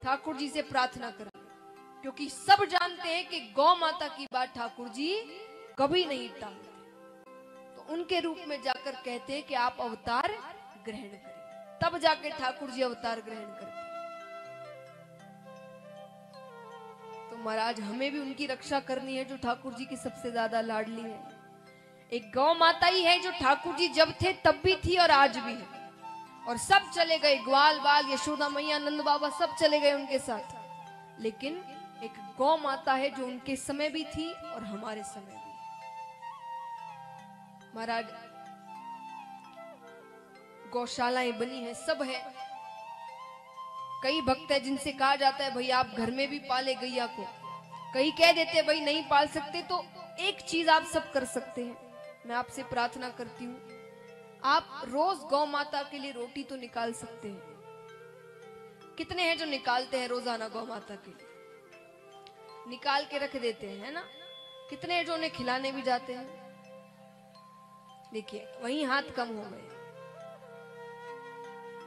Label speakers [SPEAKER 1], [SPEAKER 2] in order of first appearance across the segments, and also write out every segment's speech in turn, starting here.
[SPEAKER 1] ठाकुर जी से प्रार्थना करें, क्योंकि सब जानते हैं कि गौ माता की बात ठाकुर जी कभी नहीं टालते। तो उनके रूप में जाकर कहते हैं कि आप अवतार ग्रहण करें, तब जाके ठाकुर जी अवतार ग्रहण करते। तो महाराज हमें भी उनकी रक्षा करनी है जो ठाकुर जी की सबसे ज्यादा लाडली है। एक गौ माता ही है जो ठाकुर जी जब थे तब भी थी और आज भी है, और सब चले गए, ग्वाल बाल यशोदा मैया नंद बाबा सब चले गए उनके साथ, लेकिन एक गौ माता है जो उनके समय भी थी और हमारे समय भी। महाराज गौशालाएं बनी है, सब है। कई भक्त है जिनसे कहा जाता है भाई आप घर में भी पाले गैया को, कई कह देते भाई नहीं पाल सकते। तो एक चीज आप सब कर सकते हैं, मैं आपसे प्रार्थना करती हूँ, आप रोज गौ माता के लिए रोटी तो निकाल सकते हैं। कितने हैं जो निकालते हैं रोजाना गौ माता के लिए, निकाल के रख देते हैं, है ना? कितने हैं जो उन्हें खिलाने भी जाते हैं? देखिए वहीं हाथ कम हो गए।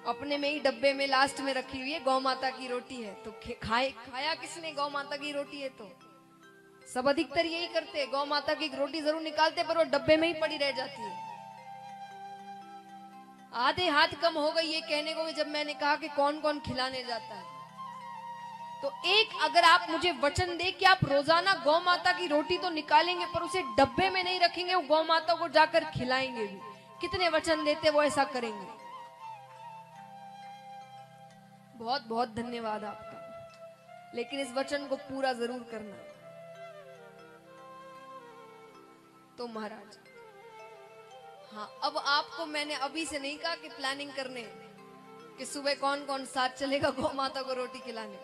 [SPEAKER 1] अपने में ही डब्बे में लास्ट में रखी हुई है गौ माता की रोटी है, तो खाया किसने? गौ माता की रोटी है। तो सब अधिकतर यही करते हैं, गौ माता की रोटी जरूर निकालते पर वो डब्बे में ही पड़ी रह जाती है। आधे हाथ कम हो गई ये कहने को जब मैंने कहा कि कौन कौन खिलाने जाता है। तो एक अगर आप मुझे वचन दे कि आप रोजाना गौ माता की रोटी तो निकालेंगे पर उसे डब्बे में नहीं रखेंगे, वो गौ माता को जाकर खिलाएंगे भी, कितने वचन देते वो ऐसा करेंगे? बहुत बहुत धन्यवाद आपका, लेकिन इस वचन को पूरा जरूर करना। तो महाराज हाँ, अब आपको मैंने अभी से नहीं कहा कि प्लानिंग करने कि सुबह कौन कौन साथ चलेगा गौ माता को रोटी खिलाने।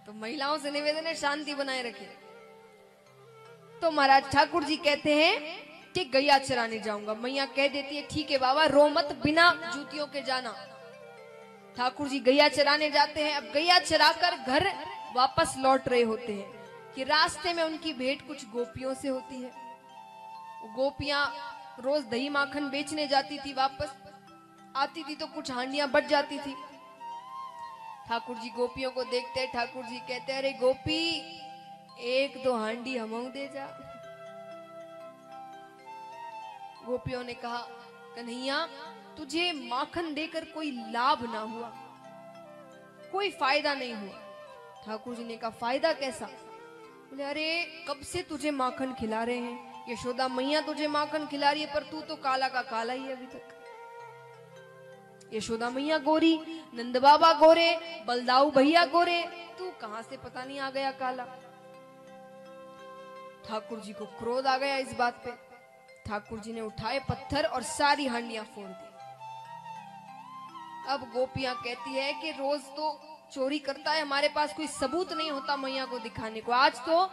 [SPEAKER 1] तो महिलाओं से निवेदन है शांति बनाए रखें। तो महाराज ठाकुर जी कहते हैं कि गैया चराने जाऊंगा। मैया कह देती है ठीक है बाबा, रो मत, बिना जूतियों के जाना। ठाकुर जी गैया चराने जाते हैं। अब गैया चराकर घर वापस लौट रहे होते हैं कि रास्ते में उनकी भेंट कुछ गोपियों से होती है। गोपियां रोज दही माखन बेचने जाती थी, वापस आती थी तो कुछ हांडियां बच जाती थी। ठाकुर जी गोपियों को देखते हैं, ठाकुर जी कहते हैं अरे गोपी एक दो हांडी हमऊ दे जा। गोपियों ने कहा कन्हैया तुझे माखन देकर कोई लाभ ना हुआ, कोई फायदा नहीं हुआ। ठाकुर जी ने कहा फायदा कैसा? बोले अरे कब से तुझे माखन खिला रहे हैं, यशोदा मैया तुझे माखन खिला रही है पर तू तो काला का काला ही है अभी तक। यशोदा मैया गोरी, नंद बाबा गोरे, बलदाऊ भैया गोरे, तू कहां से पता नहीं आ गया काला। ठाकुर जी को क्रोध आ गया इस बात पे। ठाकुर जी ने उठाए पत्थर और सारी हांडियां फोड़ दी। अब गोपियां कहती है कि रोज तो चोरी करता है, हमारे पास कोई सबूत नहीं होता मैया को दिखाने को। आज तो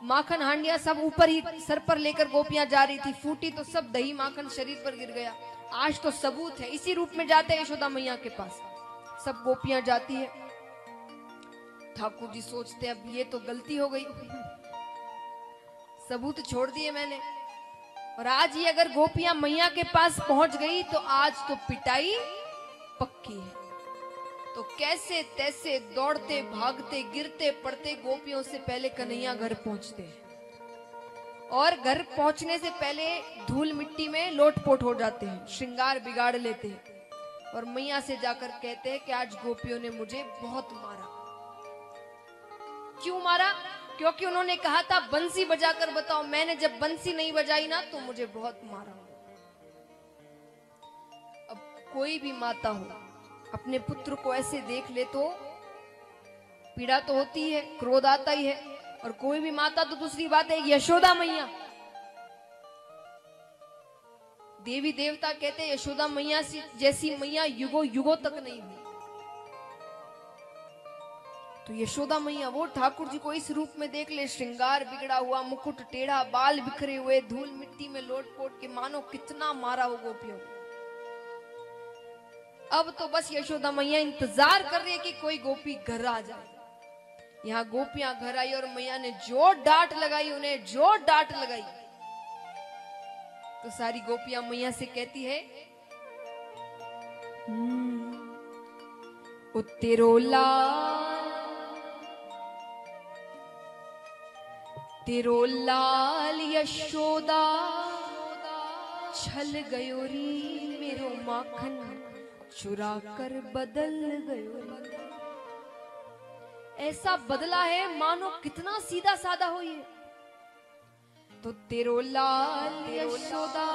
[SPEAKER 1] माखन हांडियां सब ऊपर ही सर पर लेकर गोपियां जा रही थी, फूटी तो सब दही माखन शरीर पर गिर गया। आज तो सबूत है, इसी रूप में जाते हैं यशोदा मैया के पास। सब गोपियां जाती है। ठाकुर जी सोचते अब ये तो गलती हो गई, सबूत छोड़ दिए मैंने, और आज ये अगर गोपियां मैया के पास पहुंच गई तो आज तो पिटाई पक्की है। तो कैसे तैसे दौड़ते भागते गिरते पड़ते गोपियों से पहले कन्हैया घर पहुंचते हैं, और घर पहुंचने से पहले धूल मिट्टी में लोटपोट हो जाते हैं, श्रृंगार बिगाड़ लेते हैं, और मैया से जाकर कहते हैं कि आज गोपियों ने मुझे बहुत मारा। क्यों मारा? क्योंकि उन्होंने कहा था बंसी बजाकर बताओ, मैंने जब बंसी नहीं बजाई ना तो मुझे बहुत मारा। अब कोई भी माता हो अपने पुत्र को ऐसे देख ले तो पीड़ा तो होती है, क्रोध आता ही है। और कोई भी माता तो दूसरी बात है, यशोदा मैया देवी देवता कहते हैं यशोदा मैया जैसी मैया युगों युगों तक नहीं हुई। तो यशोदा मैया वो ठाकुर जी को इस रूप में देख ले, श्रृंगार बिगड़ा हुआ, मुकुट टेढ़ा, बाल बिखरे हुए, धूल मिट्टी में लोटपोट के, मानो कितना मारा हो गोपियों को। अब तो बस यशोदा मैया इंतजार कर रही है कि कोई गोपी घर आ जाए। यहाँ गोपियां घर आई और मैया ने जो डांट लगाई, उन्हें जो डांट लगाई, तो सारी गोपियां मैया से कहती है ओ तेरो लाल यशोदा छल गयो री मेरो माखन चुरा कर बदल गयो री। ऐसा बदला है मानो कितना सीधा साधा हो ये। तो तेरो लाल यशोदा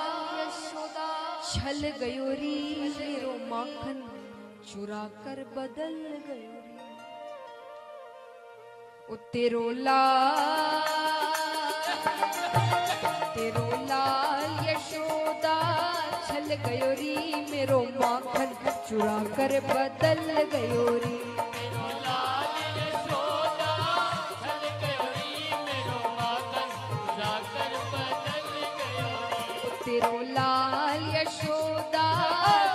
[SPEAKER 1] छल गयो री मेरो माखन चुरा कर बदल गयो री। ओ तेरो लाल यशोदा छल गयो री मेरो माखन चुरा कर बदल गयो री। तेरो लाल यशोदा छल गयो री मेरो माखन चुरा कर बदल गयो।
[SPEAKER 2] तेरो लाल यशोदा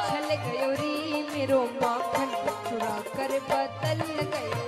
[SPEAKER 2] छल गयो री मेरो माखन चुरा कर बदल गयो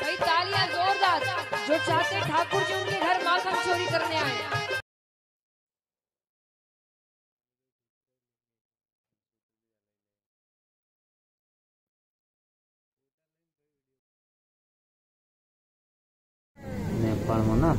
[SPEAKER 1] भाई तालियां जोरदार जो चाहते ठाकुर जी उनके घर माखन चोरी करने आए।
[SPEAKER 2] नेपाल में ना